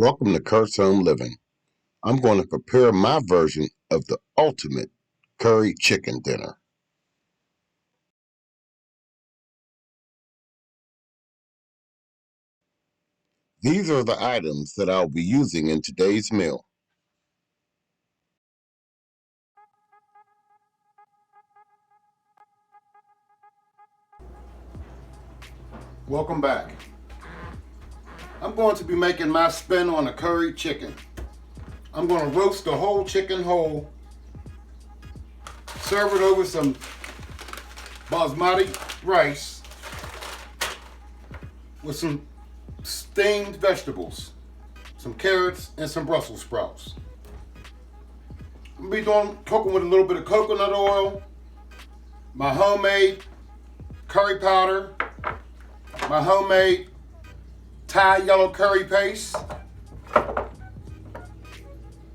Welcome to Kurt's Home Living. I'm going to prepare my version of the ultimate curry chicken dinner. These are the items that I'll be using in today's meal. Welcome back. I'm going to be making my spin on the curried chicken. I'm going to roast the whole chicken whole, serve it over some basmati rice with some steamed vegetables, some carrots, and some Brussels sprouts. I'm going to be cooking with a little bit of coconut oil, my homemade curry powder, my homemade Thai yellow curry paste,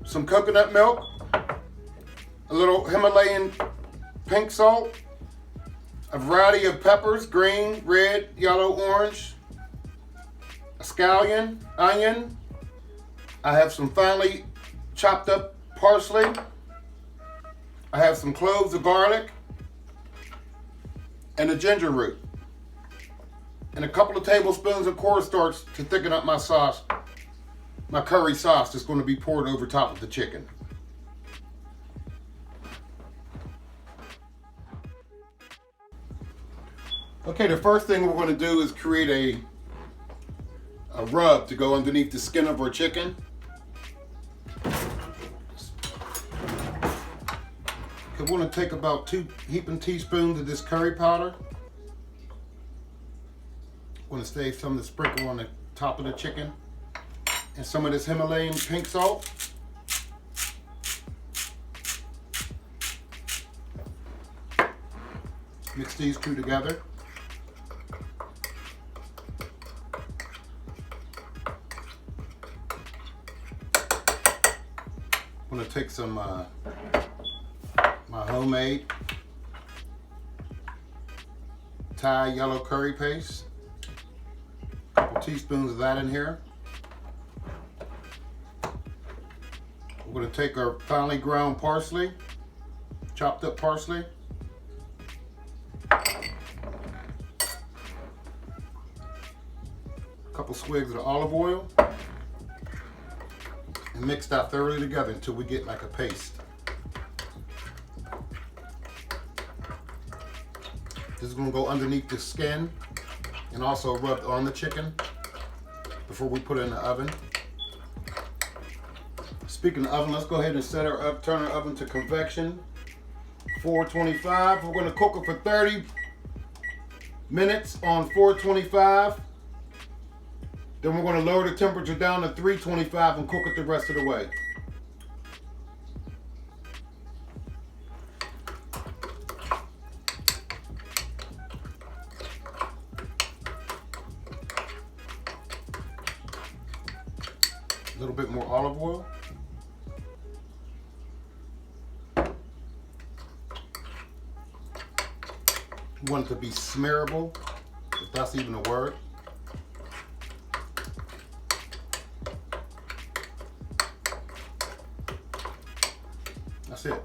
some coconut milk, a little Himalayan pink salt, a variety of peppers, green, red, yellow, orange, a scallion, onion. I have some finely chopped up parsley. I have some cloves of garlic and a ginger root, and a couple of tablespoons of cornstarch to thicken up my sauce, my curry sauce that's going to be poured over top of the chicken. Okay, the first thing we're going to do is create a rub to go underneath the skin of our chicken. We're going to take about 2 heaping teaspoons of this curry powder. I'm going to save some of the sprinkle on the top of the chicken, and some of this Himalayan pink salt. Mix these two together. I'm going to take some my homemade Thai yellow curry paste. A couple teaspoons of that in here. We're going to take our finely ground parsley, chopped up parsley. A couple swigs of the olive oil. And mix that thoroughly together until we get like a paste. This is going to go underneath the skin and also rubbed on the chicken before we put it in the oven. Speaking of oven, let's go ahead and turn our oven to convection, 425. We're going to cook it for 30 minutes on 425. Then we're going to lower the temperature down to 325 and cook it the rest of the way. A little bit more olive oil. You want it to be smearable, if that's even a word. That's it.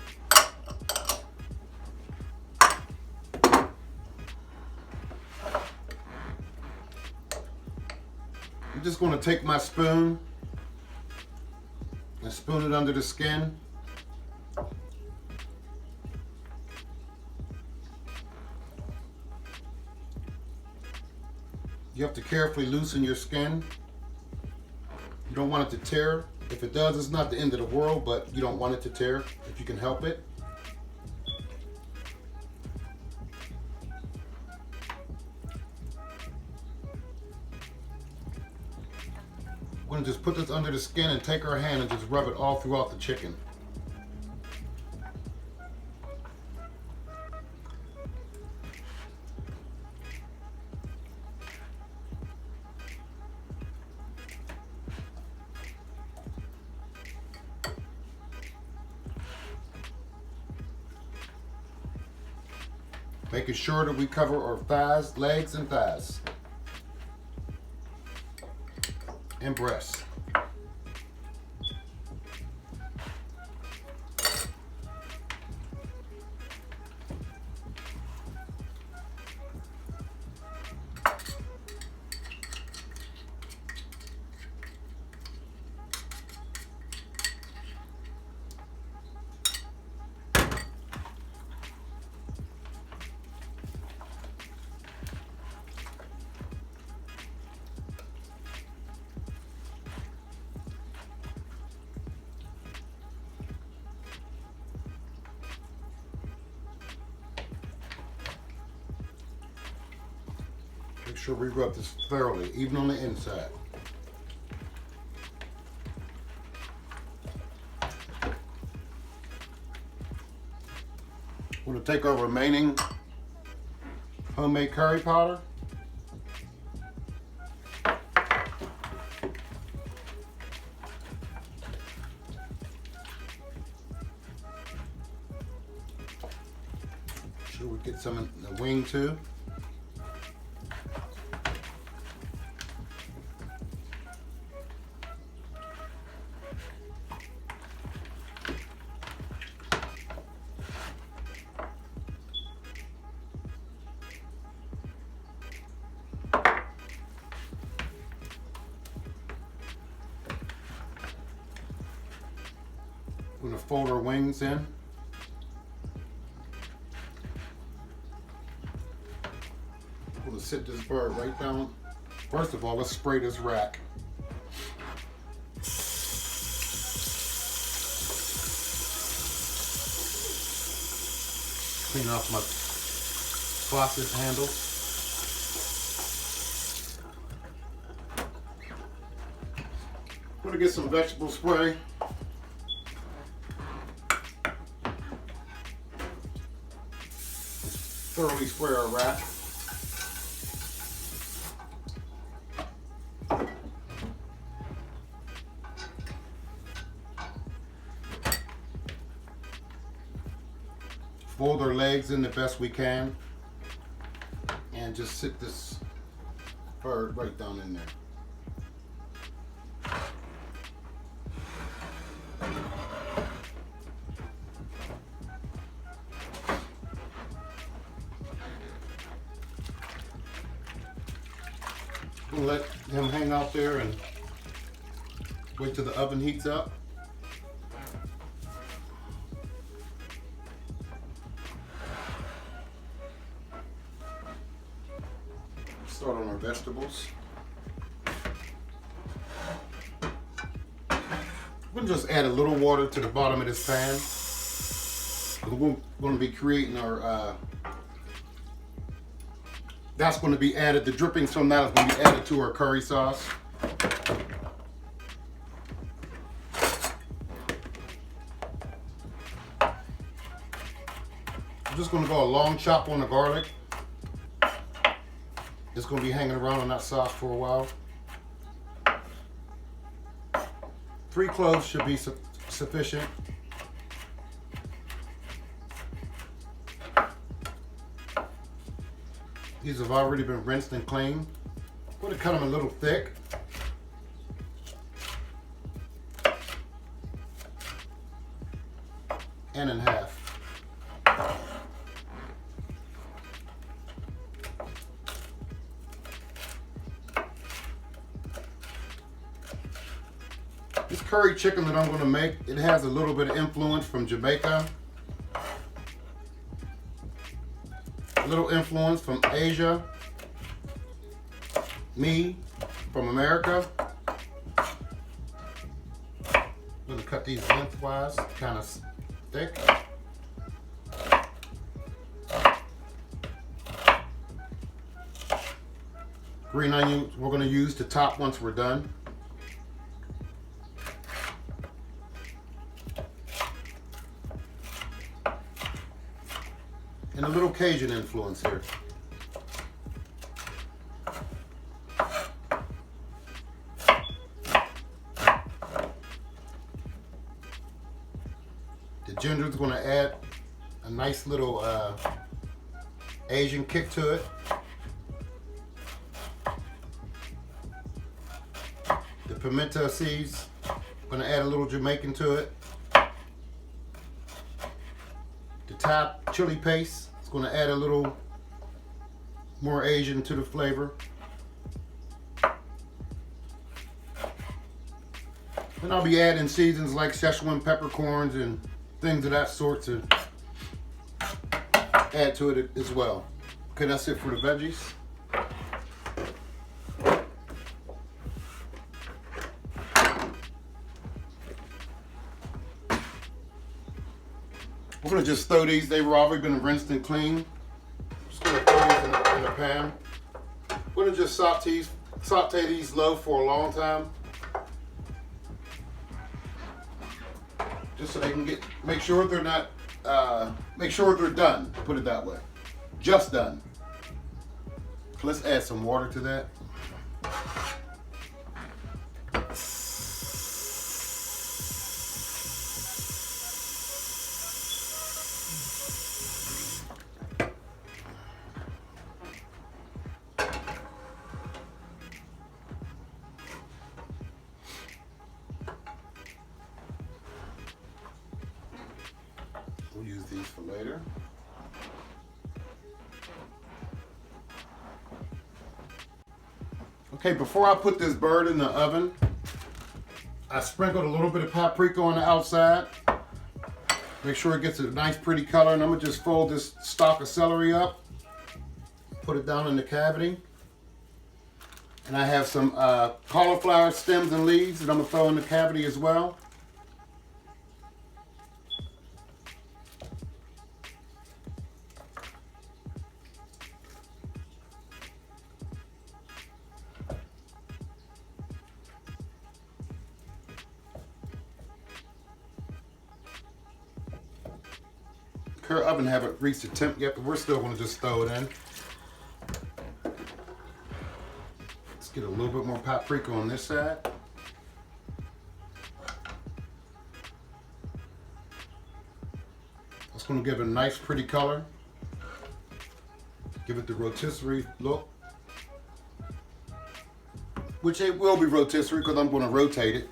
I'm just going to take my spoon and spoon it under the skin. You have to carefully loosen your skin. You don't want it to tear. If it does, it's not the end of the world, but you don't want it to tear if you can help it. We're going to just put this under the skin and take our hand and just rub it all throughout the chicken. Making sure that we cover our thighs, legs and thighs, and breasts. sure we rub this thoroughly, even on the inside. We're going to take our remaining homemade curry powder. Sure we get some in the wing too. We're going to fold our wings in. We're going to sit this bird right down. First of all, let's spray this rack. Clean off my faucet handle. I'm going to get some vegetable spray. Thoroughly spray our rack. Fold our legs in the best we can and just sit this bird right down in there. We'll let him hang out there and wait till the oven heats up. Start on our vegetables. We'll just add a little water to the bottom of this pan. We're going to be creating our that's going to be added, the drippings from that is going to be added to our curry sauce. I'm just going to go a long chop on the garlic. It's going to be hanging around on that sauce for a while. 3 cloves should be sufficient. These have already been rinsed and cleaned. I'm going to cut them a little thick. And in half. This curry chicken that I'm going to make, it has a little bit of influence from Jamaica. A little influence from Asia, me from America. I'm going to cut these lengthwise, kind of thick. Green onion we're going to use to top once we're done. And a little Cajun influence here. The ginger is going to add a nice little Asian kick to it. The pimento seeds, going to add a little Jamaican to it. The Thai chili paste is going to add a little more Asian to the flavor. Then I'll be adding seasons like Szechuan peppercorns and things of that sort to add to it as well. Okay, that's it for the veggies. We're going to just throw these, they've already been rinsed and cleaned. Just going to throw these in the pan. We're gonna just saute these low for a long time, just so they can make sure they're done. Put it that way, just done. Let's add some water to that. We'll use these for later. Okay, before I put this bird in the oven, I sprinkled a little bit of paprika on the outside. Make sure it gets a nice pretty color, and I'm gonna just fold this stalk of celery up, put it down in the cavity. And I have some cauliflower stems and leaves that I'm gonna throw in the cavity as well. Current oven haven't reached the temp yet, but we're still going to just throw it in. Let's get a little bit more paprika on this side. That's going to give it a nice pretty color. Give it the rotisserie look. Which it will be rotisserie because I'm going to rotate it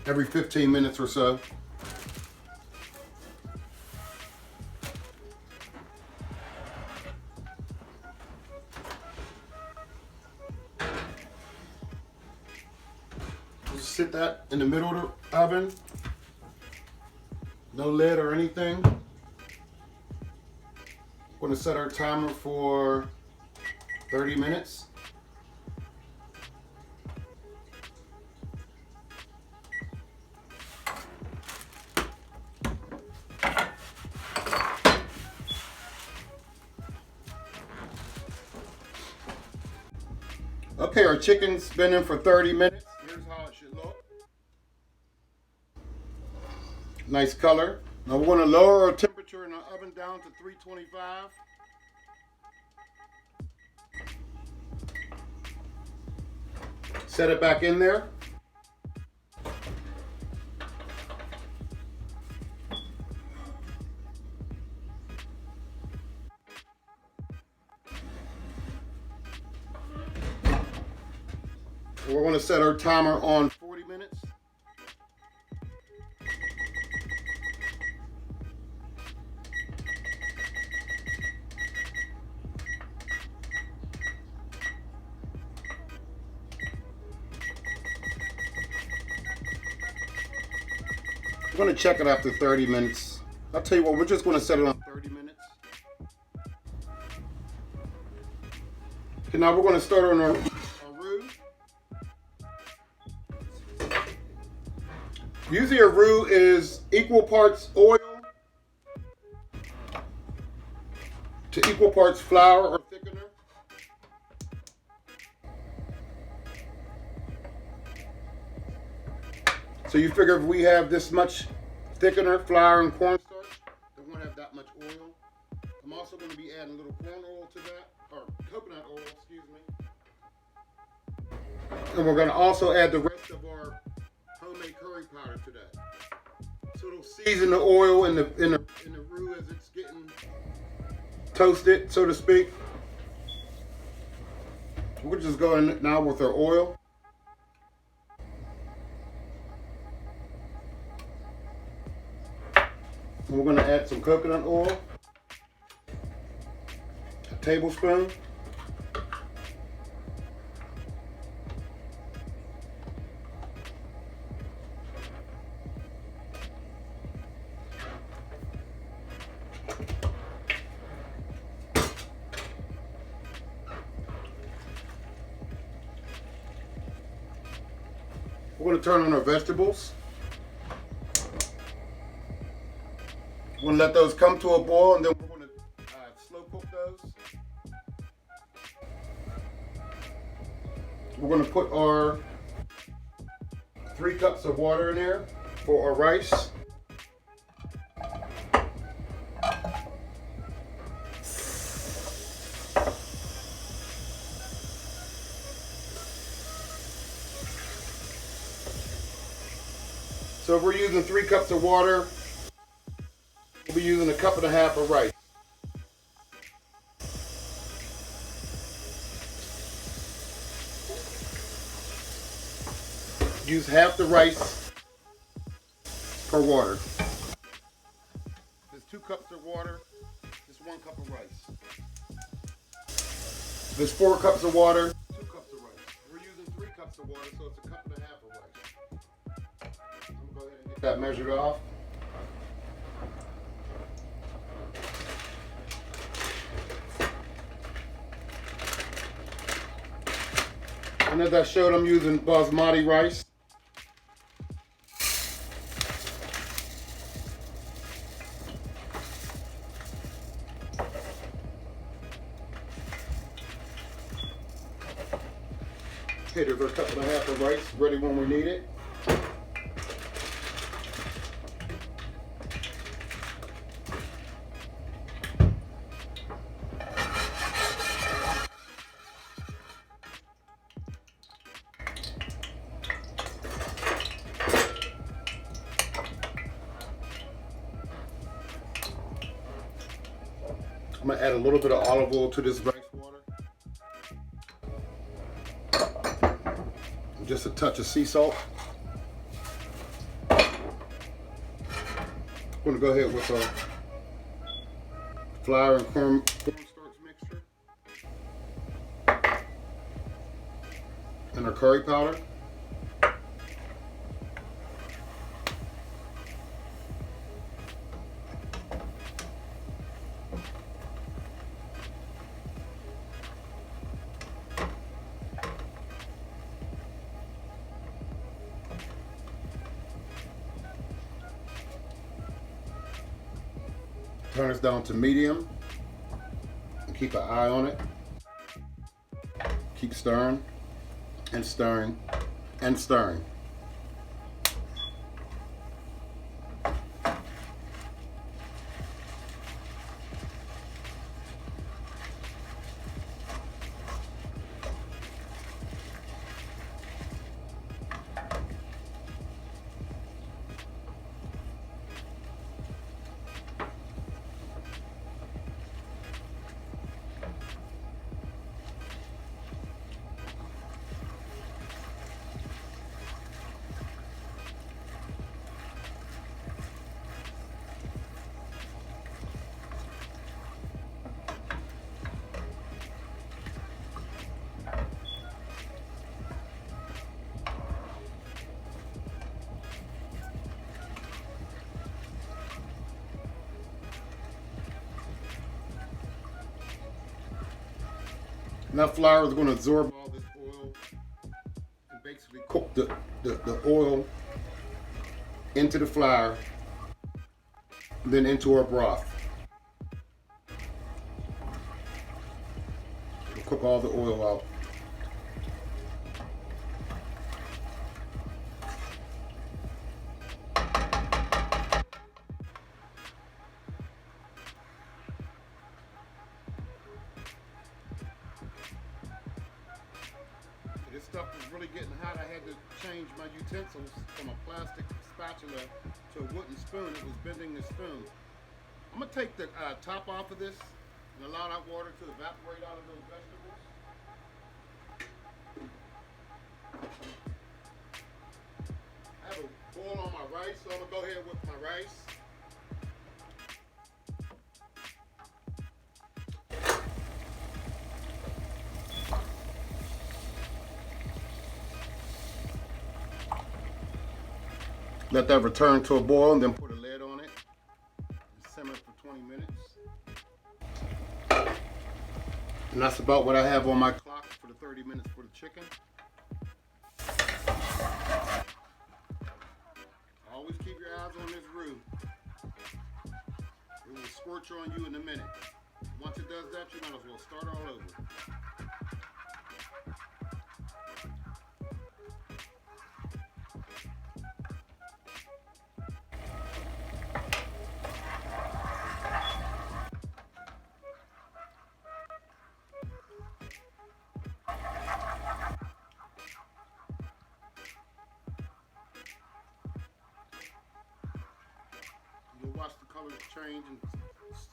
every 15 minutes or so. Sit that in the middle of the oven, no lid or anything. We're going to set our timer for 30 minutes. Okay, our chicken's been in for 30 minutes. Here's how it should look. Nice color. Now we're going to lower our temperature in the oven down to 325. Set it back in there. We're going to set our timer on 40 minutes. We're going to check it after 30 minutes. I'll tell you what, we're just going to set it on 30 minutes. Okay, now we're going to start on our roux. Usually a roux is equal parts oil to equal parts flour or thickener. So you figure if we have this much thickener, flour, and cornstarch, then we won't have that much oil. I'm also going to be adding a little corn oil to that, or coconut oil, excuse me. And we're going to also add the rest of our homemade curry powder to that. So it'll season the oil in the roux as it's getting toasted, so to speak. We'll just go in now with our oil. And we're going to add some coconut oil, a tablespoon. We're going to turn on our vegetables. We're going to let those come to a boil, and then we're going to slow cook those. we're going to put our 3 cups of water in there for our rice. So if we're using 3 cups of water, we'll be using 1.5 cups of rice. Use half the rice per water. If it's 2 cups of water, it's 1 cup of rice. If it's 4 cups of water, 2 cups of rice. We're using 3 cups of water, so it's 1.5 cups of rice. I'm gonna go ahead and get that measured off. And as I showed, I'm using basmati rice. Okay, there's our 1.5 cups of rice ready when we need it. I'm gonna add a little bit of olive oil to this rice water. Just a touch of sea salt. I'm gonna go ahead with our flour and cornstarch mixture and our curry powder. Turn this down to medium and keep an eye on it. Keep stirring and stirring and stirring. Now flour is going to absorb all this oil and basically cook the oil into the flour, then into our broth. It'll cook all the oil out. This stuff was really getting hot. I had to change my utensils from a plastic spatula to a wooden spoon. It was bending the spoon. I'm going to take the top off of this and allow that water to evaporate out of those vegetables. I have a boil on my rice, so I'm going to go ahead with my rice. Let that return to a boil and then put a lid on it and simmer it for 20 minutes. And that's about what I have on my clock for the 30 minutes for the chicken. Always keep your eyes on this roux. It will scorch on you in a minute. Once it does that, you might as well start all over. colors change and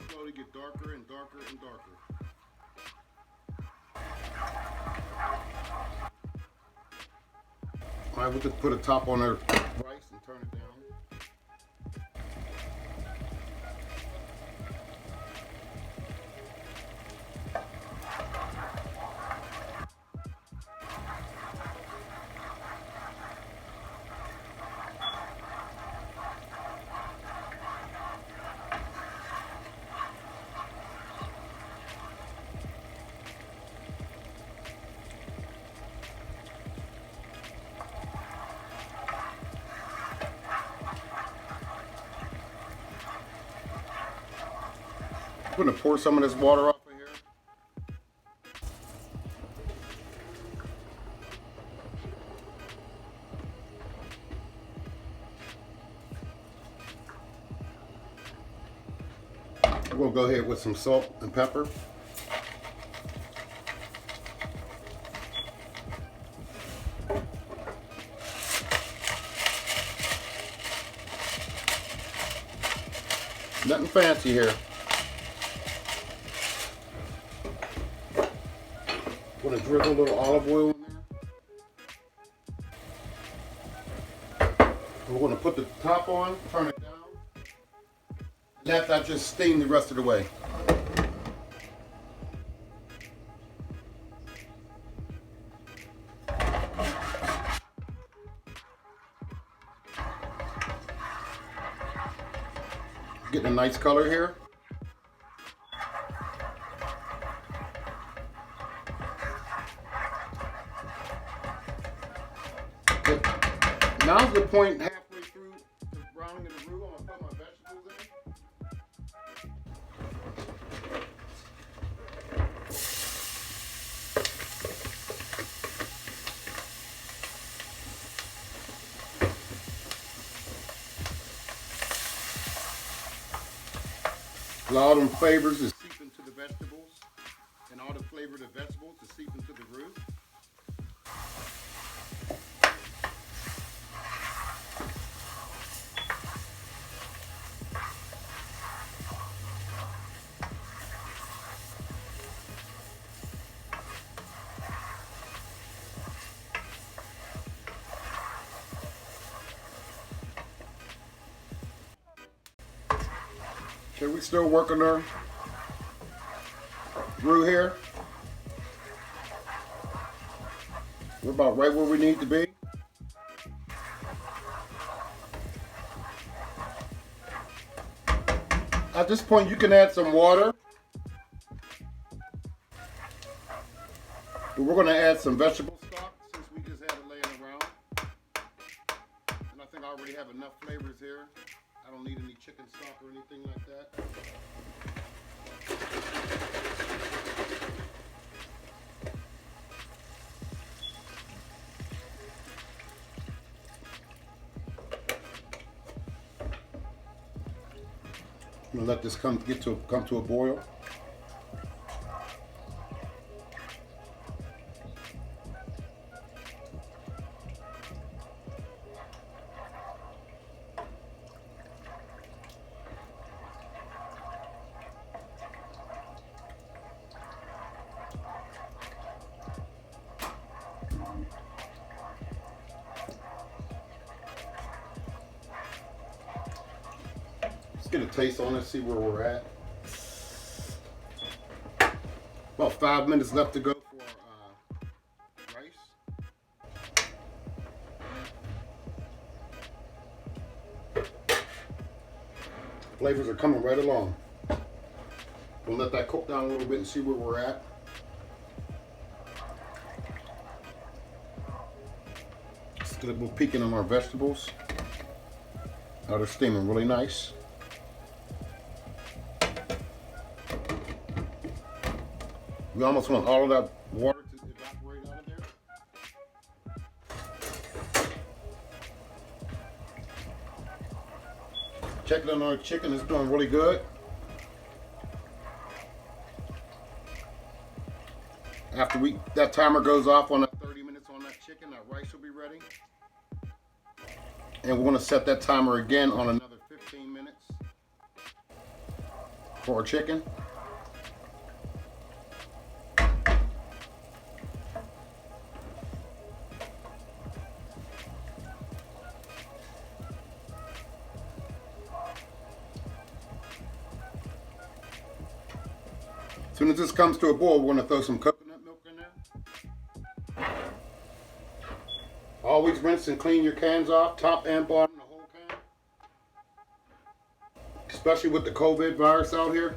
slowly get darker and darker and darker. Alright, we'll just put a top on our rice and turn it down. I'm going to pour some of this water off of here. We'll go ahead with some salt and pepper. Nothing fancy here. I'm going to drizzle a little olive oil in there. We're going to put the top on, turn it down, and let that just steam the rest of the way. Getting a nice color here. Now's the point halfway through the browning of the roux. I'm going to put my vegetables in. Allow them flavors to seep into the vegetables and all the flavor of the vegetables to seep into the roux. Okay, we still working our roux here. We're about right where we need to be. At this point, you can add some water. But we're going to add some vegetable stock since we just had it laying around. And I think I already have enough flavors here. I don't need any chicken stock or anything like that. I'm gonna let this come to a boil. Let's get a taste on it, see where we're at. About 5 minutes left to go for rice. Flavors are coming right along. We'll let that cook down a little bit and see where we're at. Let's get a little peeking on our vegetables. Now they're steaming really nice. We almost want all of that water to evaporate out of there. Checking on our chicken, it's doing really good. After that timer goes off on that 30 minutes on that chicken, that rice will be ready. And we're going to set that timer again on another 15 minutes. for our chicken. As soon as this comes to a boil, we're going to throw some coconut milk in there. Always rinse and clean your cans off, top and bottom, the whole can. Especially with the COVID virus out here.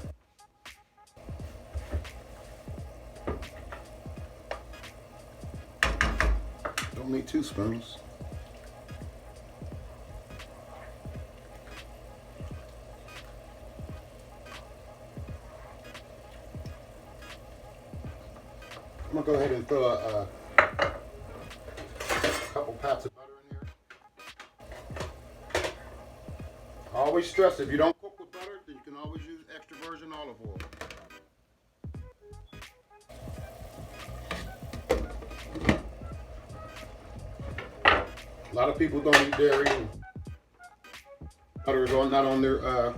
Don't need 2 spoons. I'm gonna go ahead and throw a couple pats of butter in here. I always stress, if you don't cook with butter, then you can always use extra virgin olive oil. A lot of people don't eat dairy, and butter is not on their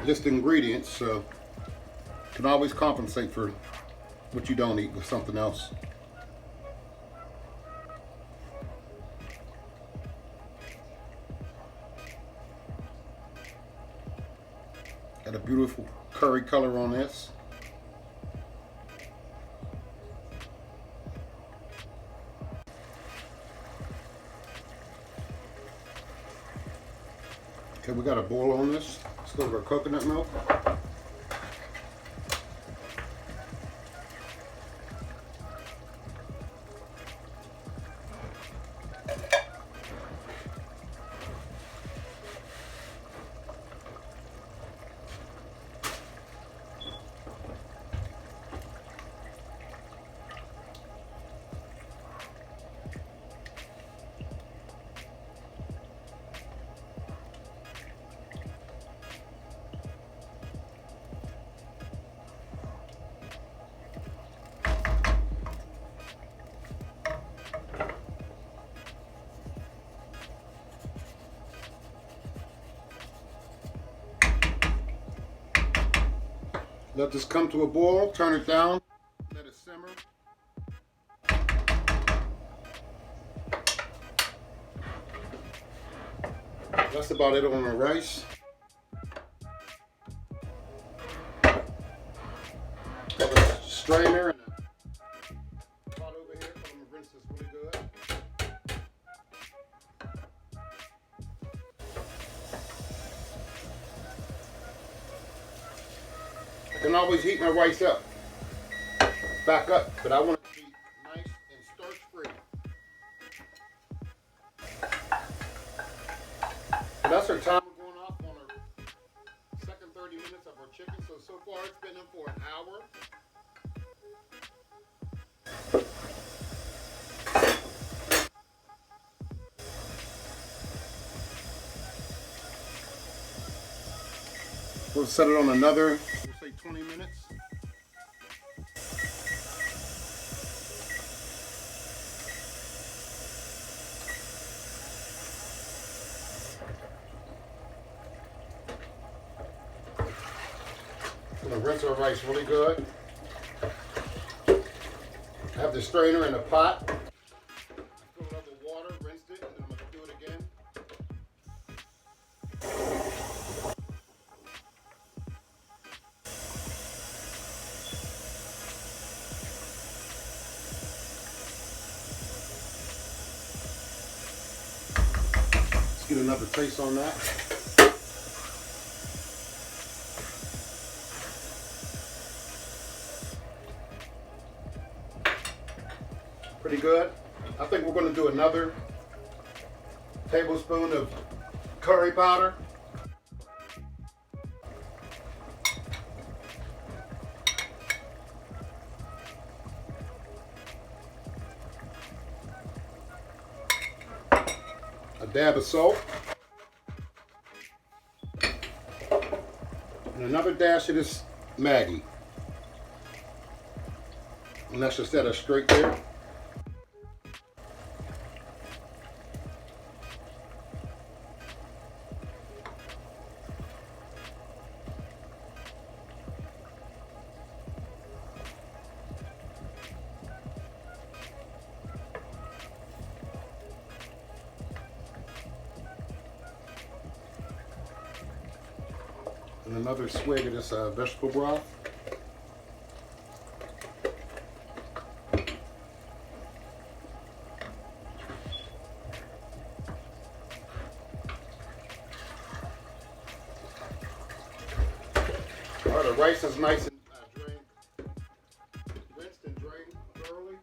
list of ingredients, so you can always compensate for what you don't eat with something else. Got a beautiful curry color on this. Okay, we got a boil on this. Let's go to our coconut milk. Let this come to a boil, turn it down, let it simmer. That's about it on the rice. Got a strainer and a pot over here, so I'm gonna rinse this really good. I can always heat my rice up, back up, but I want it to be nice and starch free. So that's our timer going off on our second 30 minutes of our chicken. So far it's been in for an hour. We'll set it on another, we'll say 20 minutes. I'm gonna rinse our rice really good. Have the strainer in a pot. Fill it up with water, rinsed it, and then I'm gonna do it again. Let's get another taste on that. Pretty good. I think we're going to do another tablespoon of curry powder. A dab of salt. And another dash of this Maggi. And that's just set us straight there. And another swig of this vegetable broth. All right, the rice is nice and rinsed and drained thoroughly.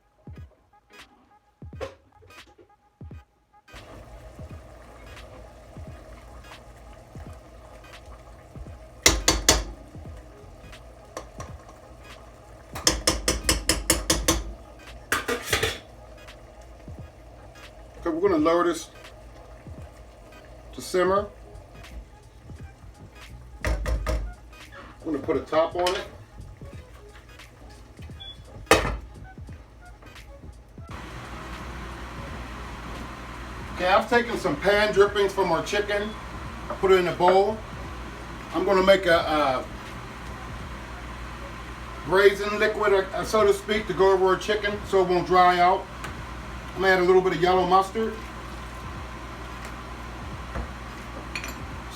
Okay, we're going to lower this to simmer. I'm going to put a top on it. Okay, I've taken some pan drippings from our chicken. I put it in a bowl. I'm going to make a braising liquid, so to speak, to go over our chicken so it won't dry out. I'm going to add a little bit of yellow mustard,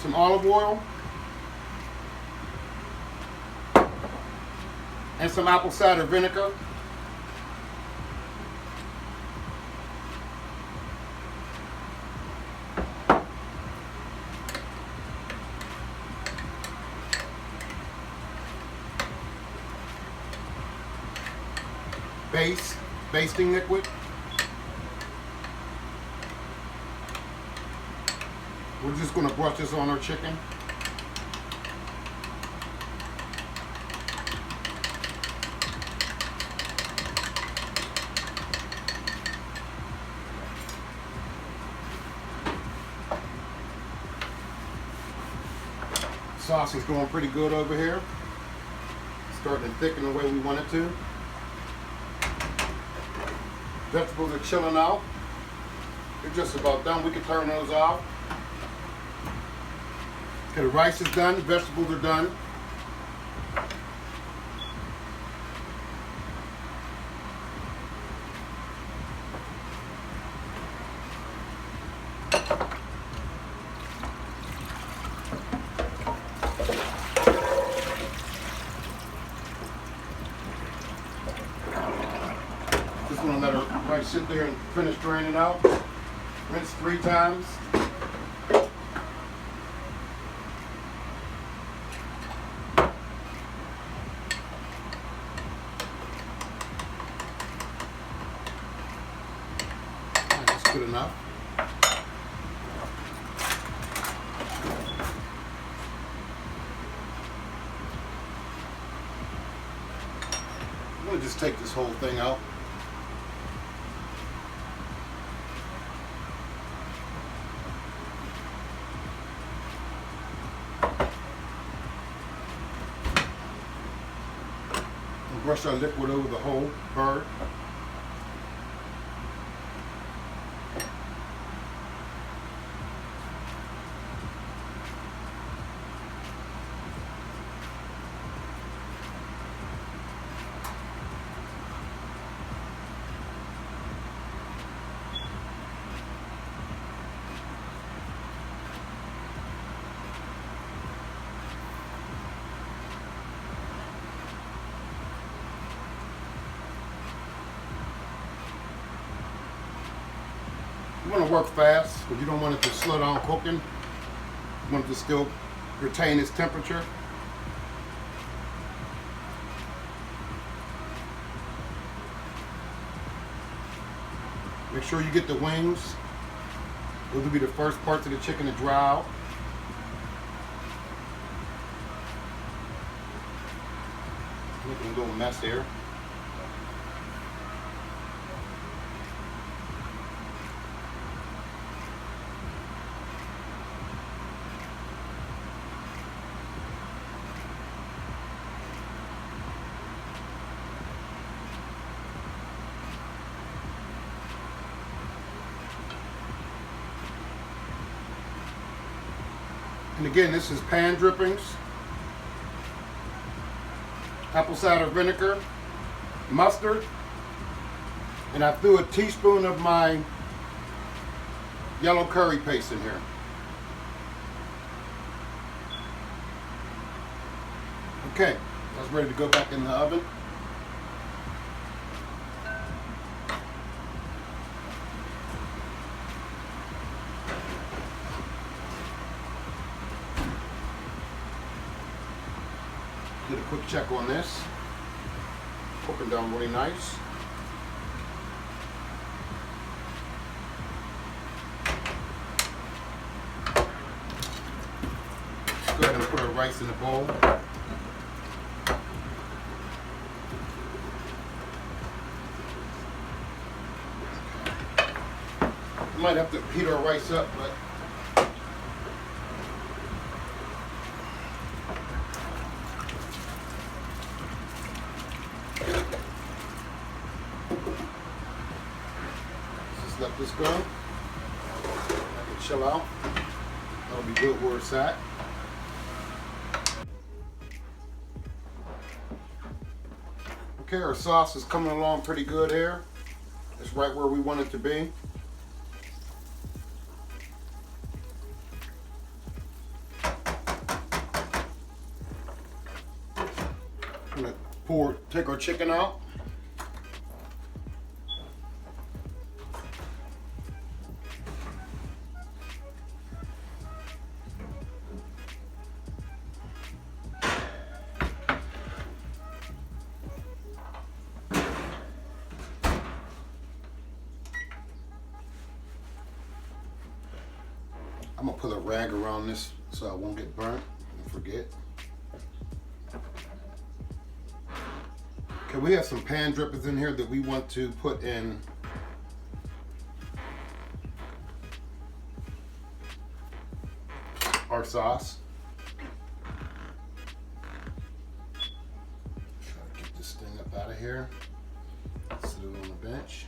some olive oil, and some apple cider vinegar. Basting liquid. We're just going to brush this on our chicken. Sauce is going pretty good over here. Starting to thicken the way we want it to. Vegetables are chilling out. They're just about done. We can turn those off. Okay, the rice is done. The vegetables are done. Just want to let our rice sit there and finish draining out. Rinse 3 times. That's good enough. I'm going to just take this whole thing out. Brush our liquid over the whole bird. You want to work fast because you don't want it to slow down cooking. You want it to still retain its temperature. Make sure you get the wings. Those will be the first parts of the chicken to dry out. Making a little mess here. And again, this is pan drippings, apple cider vinegar, mustard, and I threw a teaspoon of my yellow curry paste in here. Okay, that's ready to go back in the oven. Did a quick check on this. Cooking down really nice. Go ahead and put our rice in the bowl. We might have to heat our rice up, but just let this go. Let it chill out. That'll be good where it's at. Okay, our sauce is coming along pretty good here. It's right where we want it to be. I'm gonna take our chicken out. I'm gonna put a rag around this so I won't get burnt and forget. Okay, we have some pan drippings in here that we want to put in our sauce. Try to get this thing up out of here. Sit it on the bench.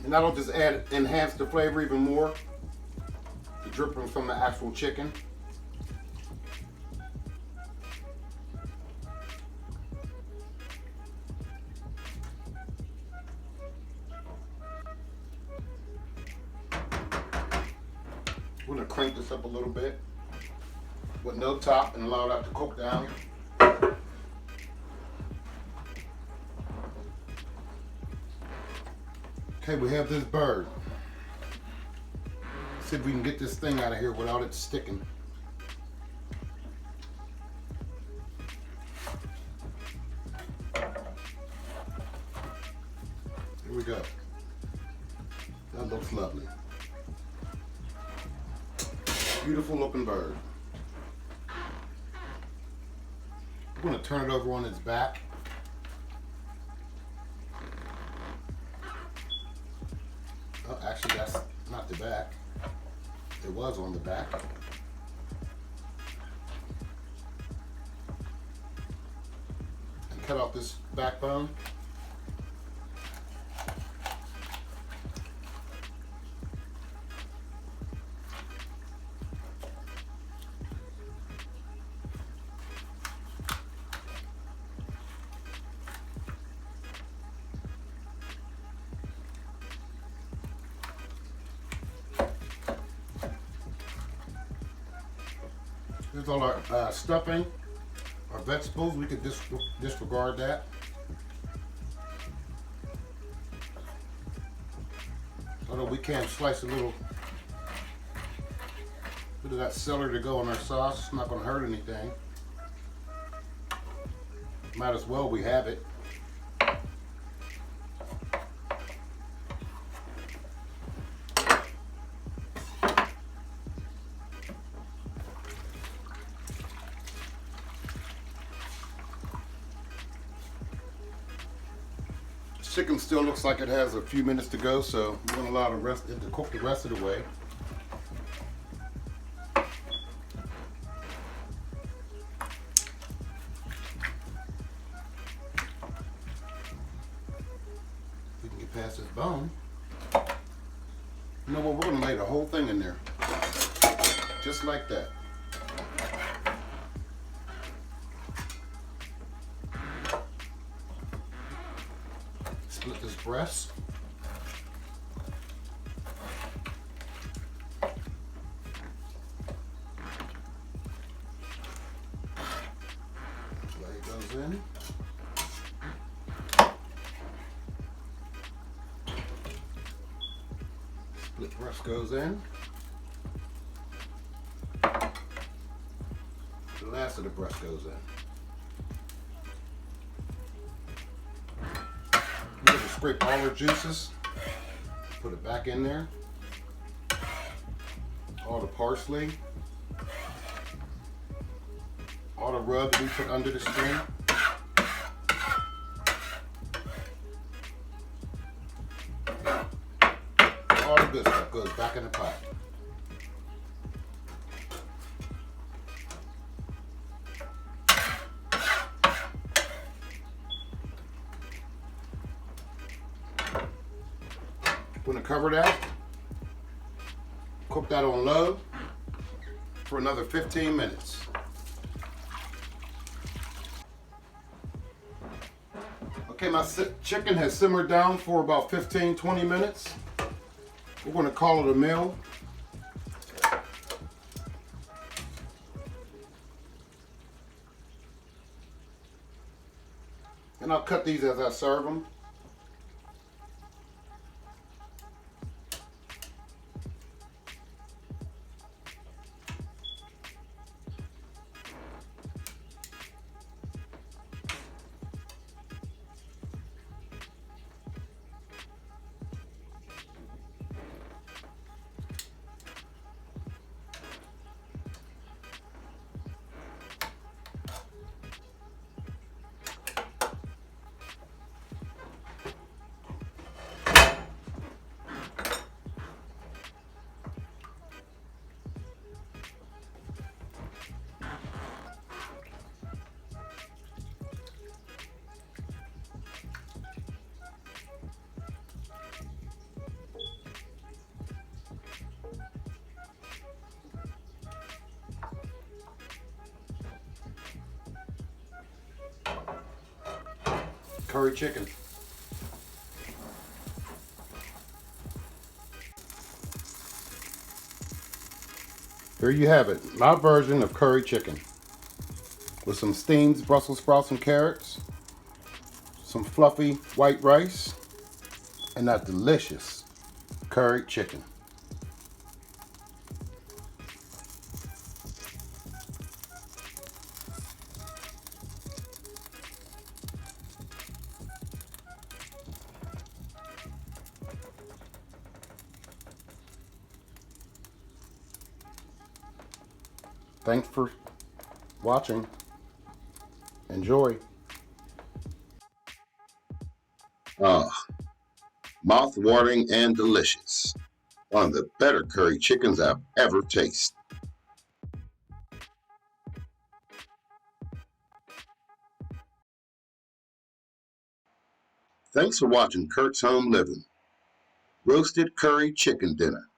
And that'll just enhance the flavor even more. The drippings from the actual chicken. We're gonna crank this up a little bit with no top and allow that to cook down. Okay, we have this bird. Let's see if we can get this thing out of here without it sticking. Here we go. That looks lovely. Beautiful looking bird. I'm going to turn it over on its back. Oh, actually, that's not the back. It was on the back. And cut off this backbone. Here's all our stuffing, our vegetables. We could disregard that. Although we can slice a little bit of that celery to go in our sauce. It's not going to hurt anything. Might as well we have it. Chicken still looks like it has a few minutes to go, so we're going to allow it to cook the rest of the way. We can get past this bone. You know what? We're going to lay the whole thing in there, just like that. this breast. Leg goes in. Split breast goes in. The last of the breast goes in. I'm going to scrape all the juices, put it back in there. All the parsley, all the rub that we put under the skin. All the good stuff goes back in the pot. Going to cover that, cook that on low for another 15 minutes. Okay, my chicken has simmered down for about 15-20 minutes. We're going to call it a meal. And I'll cut these as I serve them. Curry chicken. Here you have it, my version of curry chicken. With some steamed Brussels sprouts and carrots, some fluffy white rice, and that delicious curried chicken. Thanks for watching. Enjoy. Mouth-watering and delicious. One of the better curry chickens I've ever tasted. Thanks for watching Kurt's Home Living. Roasted Curried Chicken Dinner.